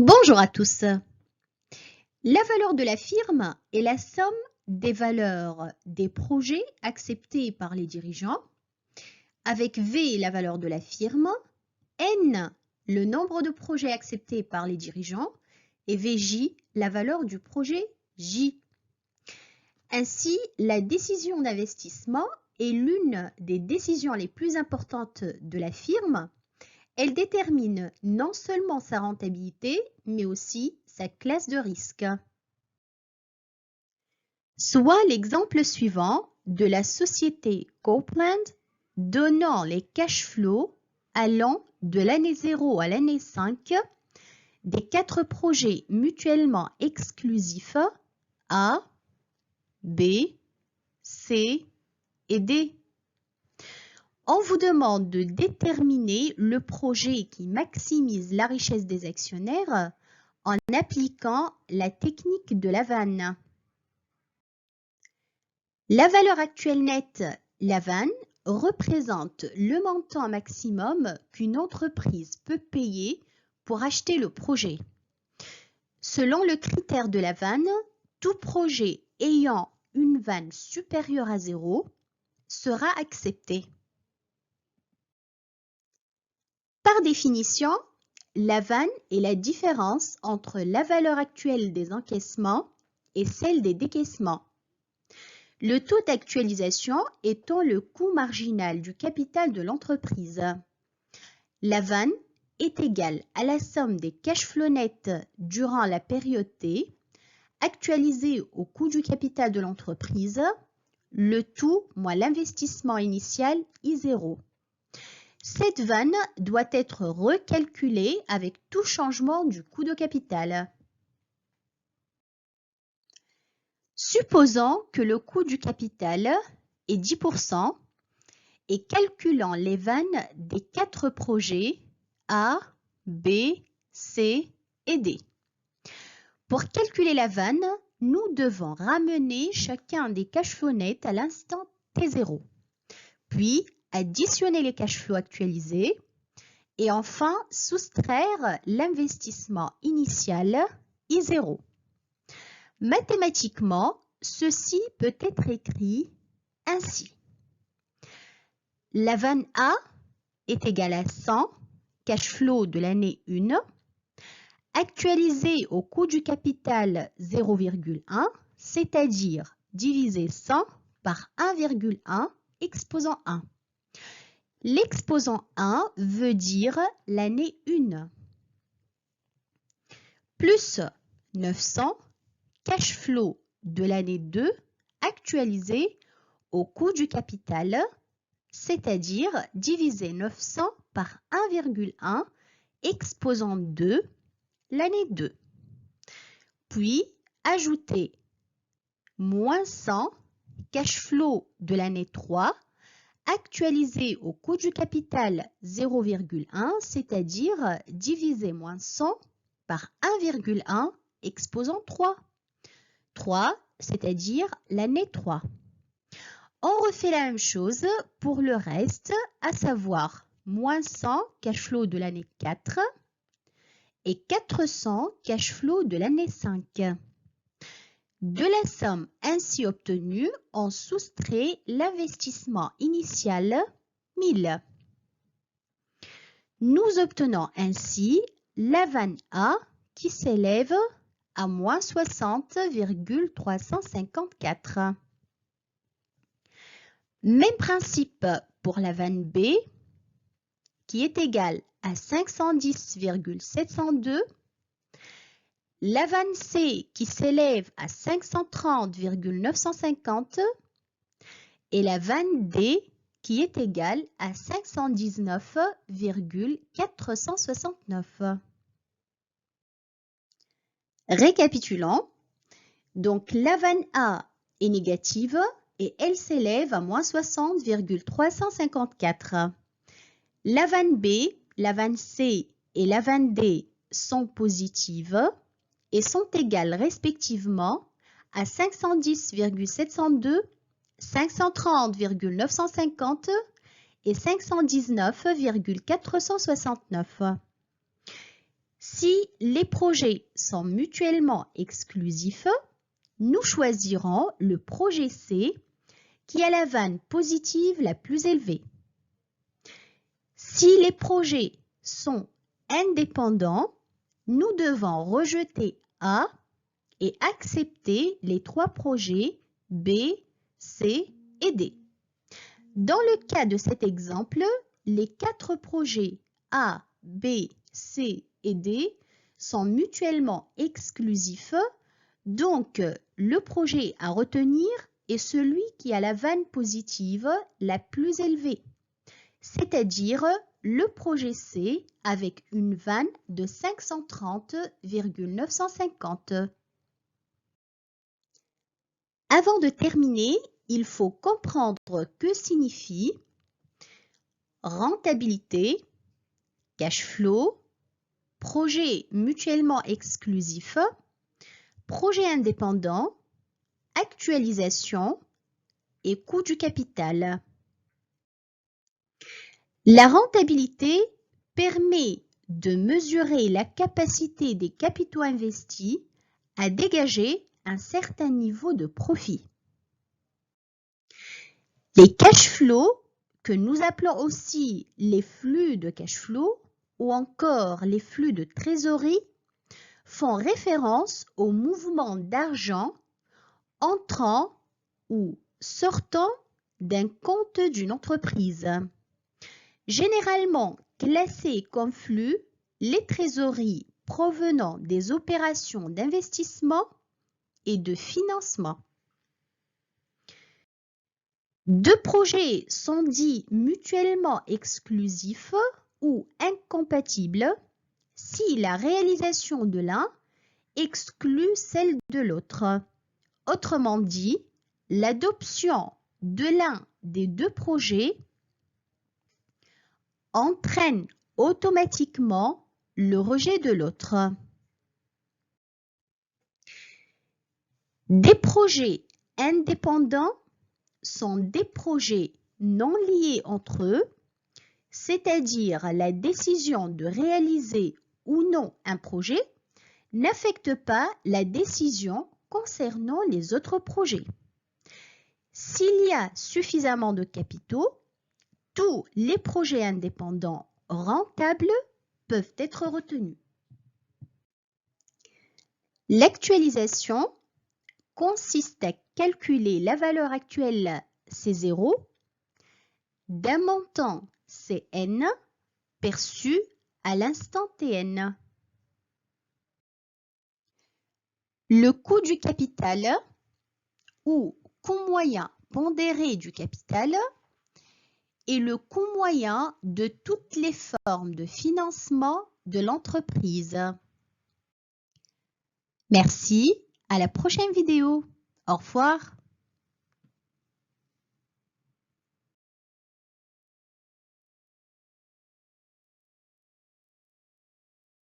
Bonjour à tous. La valeur de la firme est la somme des valeurs des projets acceptés par les dirigeants, avec V la valeur de la firme, N le nombre de projets acceptés par les dirigeants et VJ la valeur du projet J. Ainsi, la décision d'investissement est l'une des décisions les plus importantes de la firme. Elle détermine non seulement sa rentabilité, mais aussi sa classe de risque. Soit l'exemple suivant de la société Copeland donnant les cash flows allant de l'année 0 à l'année 5 des 4 projets mutuellement exclusifs A, B, C et D. On vous demande de déterminer le projet qui maximise la richesse des actionnaires en appliquant la technique de la vanne. La valeur actuelle nette, la vanne, représente le montant maximum qu'une entreprise peut payer pour acheter le projet. Selon le critère de la vanne, tout projet ayant une vanne supérieure à 0 sera accepté. Par définition, la vanne est la différence entre la valeur actuelle des encaissements et celle des décaissements. Le taux d'actualisation étant le coût marginal du capital de l'entreprise. La vanne est égale à la somme des cash flows nets durant la période T, actualisée au coût du capital de l'entreprise, le tout moins l'investissement initial I0. Cette vanne doit être recalculée avec tout changement du coût de capital. Supposons que le coût du capital est 10% et calculant les vannes des 4 projets A, B, C et D. Pour calculer la vanne, nous devons ramener chacun des cash flows nets à l'instant T0, puis additionner les cash flows actualisés et enfin soustraire l'investissement initial I0. Mathématiquement, ceci peut être écrit ainsi. La vanne A est égale à 100, cash flow de l'année 1, actualisé au coût du capital 0,1, c'est-à-dire diviser 100 par 1,1 exposant 1. L'exposant 1 veut dire l'année 1. Plus 900, cash flow de l'année 2, actualisé au coût du capital, c'est-à-dire diviser 900 par 1,1 exposant 2, l'année 2. Puis, ajouter moins 100, cash flow de l'année 3, actualisé au coût du capital 0,1, c'est-à-dire diviser moins 100 par 1,1 exposant 3. 3, c'est-à-dire l'année 3. On refait la même chose pour le reste, à savoir moins 100 cash flow de l'année 4 et 400 cash flow de l'année 5. De la somme ainsi obtenue, on soustrait l'investissement initial 1000. Nous obtenons ainsi la vanne A qui s'élève à moins 60,354. Même principe pour la vanne B qui est égale à 510,702. La vanne C qui s'élève à 530,950 et la vanne D qui est égale à 519,469. Récapitulons. Donc la vanne A est négative et elle s'élève à moins 60,354. La vanne B, la vanne C et la vanne D sont positives et sont égales respectivement à 510,702, 530,950 et 519,469. Si les projets sont mutuellement exclusifs, nous choisirons le projet C qui a la vanne positive la plus élevée. Si les projets sont indépendants, nous devons rejeter A et accepter les 3 projets B, C et D. Dans le cas de cet exemple, les 4 projets A, B, C et D sont mutuellement exclusifs, donc le projet à retenir est celui qui a la vanne positive la plus élevée, c'est-à-dire le projet C avec une vanne de 530,950. Avant de terminer, il faut comprendre que signifie rentabilité, cash flow, projet mutuellement exclusif, projet indépendant, actualisation et coût du capital. La rentabilité permet de mesurer la capacité des capitaux investis à dégager un certain niveau de profit. Les cash flows, que nous appelons aussi les flux de cash flow ou encore les flux de trésorerie, font référence au mouvement d'argent entrant ou sortant d'un compte d'une entreprise. Généralement classés comme flux, les trésoreries provenant des opérations d'investissement et de financement. 2 projets sont dits mutuellement exclusifs ou incompatibles si la réalisation de l'un exclut celle de l'autre. Autrement dit, l'adoption de l'un des 2 projets entraîne automatiquement le rejet de l'autre. Des projets indépendants sont des projets non liés entre eux, c'est-à-dire la décision de réaliser ou non un projet n'affecte pas la décision concernant les autres projets. S'il y a suffisamment de capitaux, tous les projets indépendants rentables peuvent être retenus. L'actualisation consiste à calculer la valeur actuelle C0 d'un montant Cn perçu à l'instant Tn. Le coût du capital ou coût moyen pondéré du capital est le coût moyen de toutes les formes de financement de l'entreprise. Merci, à la prochaine vidéo. Au revoir.